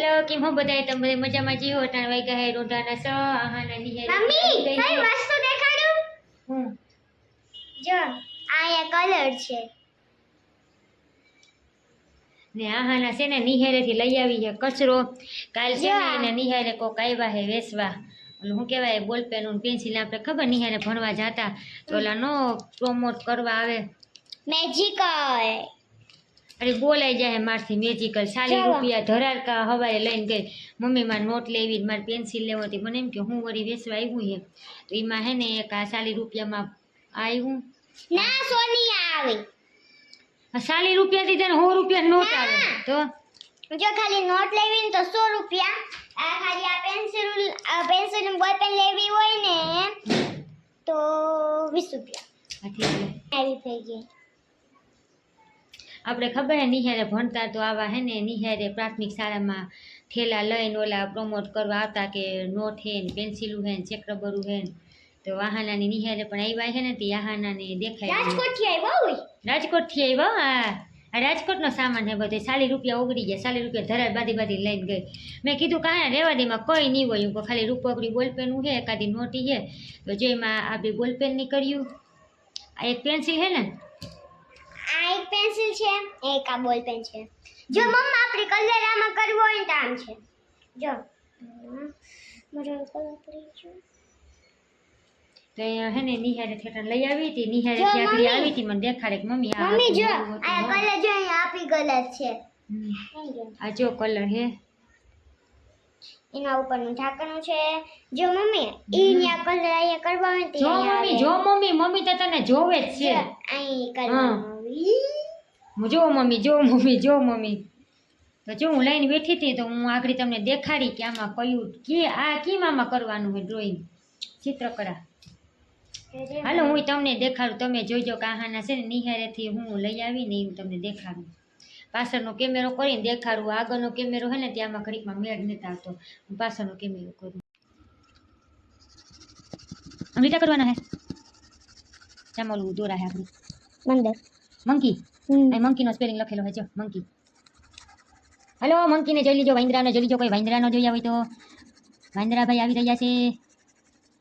Hello કેમ હો બધાય તમે બધા મજામાં જીવો તાણ વાગ્યા હે રોઢાના સ આહાના નિહારી મમ્મી કઈ વસ્તુ દેખાડું જો આ કલર છે ને આહાના છે ને નિહારેથી લઈ આવી છે કચરો કાલ છે ને એને નિહારે કોક આવ્યા હે વેસવા ઓલું શું કહેવાય બોલ પેન પેન્સિલ આપણે ખબર નિહારે ભણવા જાતા તો ઓલા નો પ્રોમોટ કરવા આવે મેજિકલ અરે બોલાઈ જાય મારથી મેજિકલ 40 રૂપિયા ધરારકા હવારે લઈને ગઈ મમ્મી મારે નોટ લેવી મારે પેન્સિલ લેવો હતી મને એમ કે હું વળી વેસવા આવ્યું છે તો એમાં હે ને એક આ 40 રૂપિયામાં આવ્યું ના સોનિયા આવી 40 રૂપિયાથી તને 100 રૂપિયા નોટ આવે તો જો ખાલી નોટ લેવી ને તો 100 રૂપિયા આ ખાલી આ પેન્સિલ બોલ પેન લેવી હોય ને તો 20 રૂપિયા આવી થઈ ગઈ આપણે ખબર હે નિહારે ભણતા તો આવા હે ને નિહારે પ્રાથમિક શાળામાં થેલા લઈને ઓલા પ્રમોટ કરવા આવતા કે નોટ હે ને પેન્સિલું હે ને ચેક રબરું હે ને તો આહાનાની નિહારે પણ આવ્યા છે ને તે આહાનાને દેખાય રાજકોટથી આવ્યા હોય રાજકોટથી આવ્યા હા આ રાજકોટનો સામાન હે બધે 40 રૂપિયા ઓગળી ગયા 40 રૂપિયા ધરાર બાધી લઈને ગઈ મેં કીધું કાંઈ રેવા દેમાં કંઈ નહીં હોય હું ખાલી રૂપકડી બોલપેનનું છે એકાદી નોટી છે તો જો એમાં આપણી બોલપેનની કર્યું આ એક પેન્સિલ છે ને આ એક પેન્સિલ છે એક આ બોલ પેન છે જો મમ્મા આપણે કલર આમાં કરવો હોય તો આમ છે જો મારો કલર પડી ગયો તો અહીંયા હે ને નિહારે થેટર લઈ આવી હતી નિહારે ત્યાંથી આવી હતી મને દેખાડે કે મમ્મી આ મમ્મી જો આ કલર જો અહીંયા આપી કલર છે આ જો કલર હે એના ઉપરનું ઢાંકણું છે જો મમ્મી ઈનિયા કલર અહીંયા કરવા હોય તો જો મમ્મી તો તને જોવે જ છે અહીં કરવાનું જો મમ્મી તો જો હું લઈને બેઠી હતી તો હું આગળ તમને દેખાડી કે આમાં કયું આ કીમાં કરવાનું હોય ડ્રોઈંગ ચિત્રકળા હાલો હું તમને દેખાડું તમે જોઈજો કે આહાના છે ને નિહારેથી હું લઈ આવીને હું તમને દેખાડું પાછળનો કેમેરો કરીને દેખાડું આગળનો કેમેરો હે ને ત્યાંમાં ઘડીકમાં મેળ નથી આવતો હું પાછળનો કેમેરો કરું અમૃતા કરવાના હે ચામલું દોરા હે આપણું મંકી મંકીનો સ્પેલિંગ લખેલો હોય જો મંકી હલો મંકીને જોઈ લીજો વાંદરાને જોઈ લીજો કોઈ વાંદરાનો જોયા હોય તો વાંદરાભાઈ આવી રહ્યા છે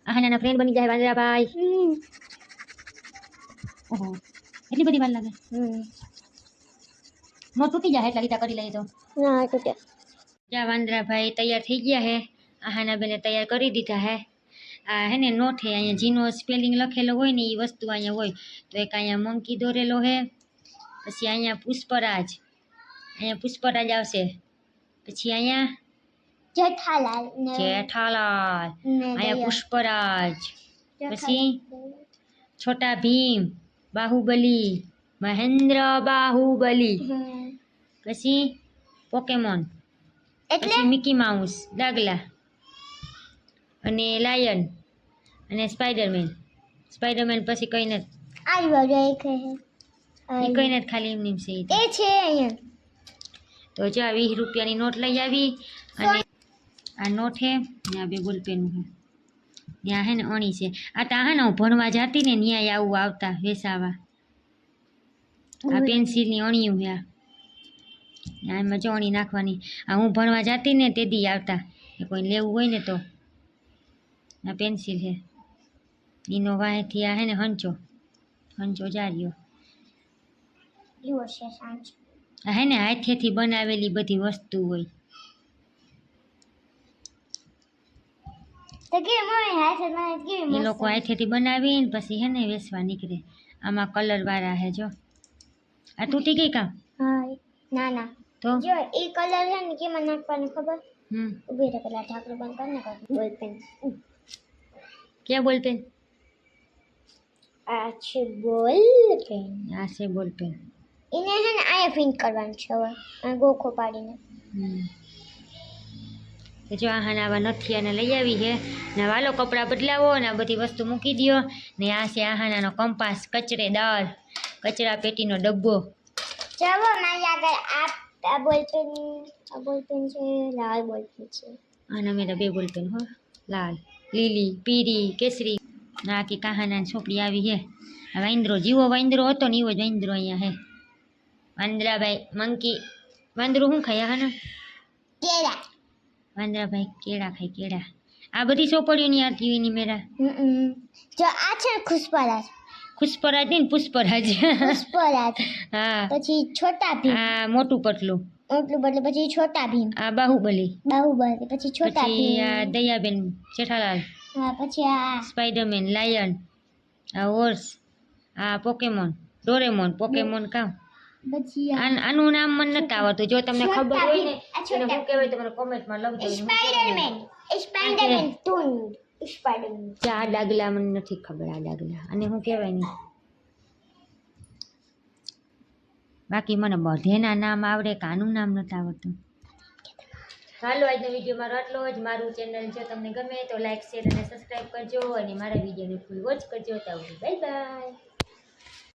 આહાના ફ્રેન્ડ બની જાય વાંદરાભાઈ ઓહો એટલી બધી વાર લાગે નો તૂટી જાય એટલા લીટા કરી લઈએ તો ના તૂટ્યા જા વાંદરાભાઈ તૈયાર થઈ ગયા હે આહાના બેને તૈયાર કરી દીધા હે આ હે ને નોટ હે અહીંયા જીનો સ્પેલિંગ લખેલો હોય ને એ વસ્તુ અહીંયા હોય તો એક અહીંયા મંકી દોરેલો હે પછી અહીંયા પુષ્પરાજ આવશે પછી અહીંયા જેઠાલાલ અહીંયા પુષ્પરાજ પછી છોટા ભીમ બાહુબલી મહેન્દ્ર બાહુબલી પછી પોકેમોન પછી મિકી માઉસ ડાગલા અને લાયન અને સ્પાઈડરમેન પછી કઈ નથી કઈ નથી ખાલી એમની છે એ છે અહીંયા તો જો આ 20 રૂપિયાની નોટ લઈ આવી અને આ નોટ હે ને આ બે બોલપેનું હે ત્યાં હે ને અણી છે આ તો હા ને હું ભણવા જાતી ને ન્યાય આવું આવતા વેસાવા આ પેન્સિલની અણીયું હે આ એમાં જો અણી નાખવાની આ હું ભણવા જાતી ને તે દી આવતા એ કોઈ લેવું હોય ને તો આ પેન્સિલ હે એનો વાહેથી આ હે ને હંચો જાર્યો હે ને હાથેથી બનાવેલી બધી વસ્તુ હોય એ લોકો હાથેથી બનાવીને પછી હે ને વેચવા નીકળે આમાં કલર વાળા હે જો આ તૂટી ગઈ કામ ના તો જો એ કલર છે ને કેમાં નાખવાનું ખબર ઉભી રહે પેલા ઢાંકણું બંધ કર ને બોલપેન ક્યાં બોલપેન આ છે બોલપેન એને છે ને આયા ફિટ કરવાનું છે હવે આ ગોખો પાડીને તો જો આને આવા નથી અને લઈ આવી છે ને વાલો કપડાં બદલાવો ને આ બધી વસ્તુ મૂકી દો ને આ છે આહાનાનો કંપાસ કચરેદાર કચરા પેટીનો ડબ્બો ચાલો મારી આગળ આ બોલપેન છે લાલ બોલપેન છે આના મેરા બે બોલપેન હો લાલ લીલી પીરી કેસરી ના કે કાહાના છોકરી આવી છે વાંદરો જીવો વાંદરો હતો ને એવો જ વાંદરો અહીંયા હે વાંદરાભાઈ મંકી વાંદરું શું ખાય હા ને કેળા વાંદરાભાઈ કેળા ખાય કેળા. આ બધી ચોપડીઓની આ ટીવીની મેરા જો આ છે ને ખુશપરાજ ખુશપરાજ નહીં ને પુષ્પરાજ. ખુશપરાજ હા પછી છોટા ભીમ આ મોટું પટલું. એટલું બદલે પછી છોટા ભીમ આ બાહુબલી. બાહુબલી પછી છોટા પછી આ ભીમ દયાબેન જેઠાલાલ. હા પછી આ સ્પાઈડરમેન લાયન. આ હોર્સ. આ પોકેમોન ડોરેમોન પોકેમોન કામ. પછી આનું નામ મને નથી આવડતું. જો તમને ખબર છોટા હોય ને ભીમ. આ એને છોટા શું કહેવાય તમને કોમેન્ટમાં લખજો. સ્પાઈડરમેન સ્પાઈડરમેન ટૂન સ્પાઈડરમેન આ ડાગલા મને નથી ખબર. આ ડાગલા અને શું કહેવાય નહીં. બાકી મને બધેના નામ આવડે કે આનું નામ નથી આવડતું. હાલો આજનો વિડીયો મારો આટલો જ. મારું ચેનલ જો તમને ગમે તો લાઈક શેર અને સબસ્ક્રાઈબ કરજો અને મારા વિડીયોને ફૂલ વોચ કરજો. ત્યાં બાય બાય.